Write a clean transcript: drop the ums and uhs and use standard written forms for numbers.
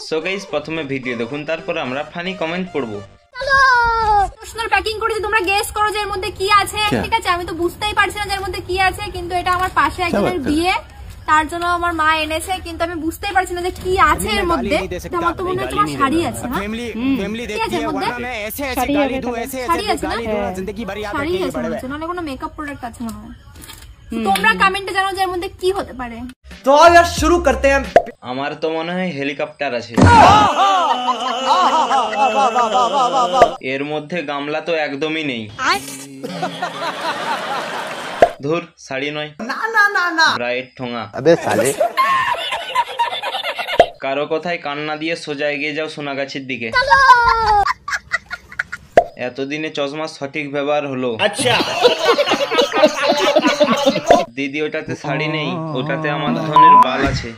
So guys প্রথমে video দেখুন, তারপর আমরা ফানি কমেন্ট পড়ব। প্রশ্নের প্যাকিং করেছি, তোমরা গেস করো যে এর মধ্যে কি আছে। ঠিক আছে, আমি তো বুঝতেই পারছি না যে এর মধ্যে কি আছে, কিন্তু এটা আমার পাশে একজনের বিয়ে, তার জন্য আমার মা এনেছে, কিন্তু আমি বুঝতেই পারছি না যে কি আছে এর মধ্যে। আমার তো মনে হয় তোমার শাড়ি আছে না? ঠিক আছে, এর মধ্যে শাড়ি আছে না? শাড়ি আছে মনে হচ্ছে, নাহলে কোনো মেকআপ প্রোডাক্ট আছে মনে হয়। তোমরা কমেন্টে জানাও যে এর মধ্যে কি হতে পারে। तो यार शुरू करते हैं। আমার তো মনে হয় হেলিকপ্টার আছে। এর মধ্যে গামলা তো একদমই নেই। ধুর, শাড়ি নয়, ना ना ना ना ব্রাইট ঠোঙা। अबे साले কারো কথায় কান্না দিয়ে সোজা এগিয়ে যাও সোনাগাছির দিকে। এতদিনে চশমার সঠিক ব্যবহার হলো। আচ্ছা দিদি, ওটাতে শাড়ি নেই, ওটাতে আমার ধনের বাল আছে।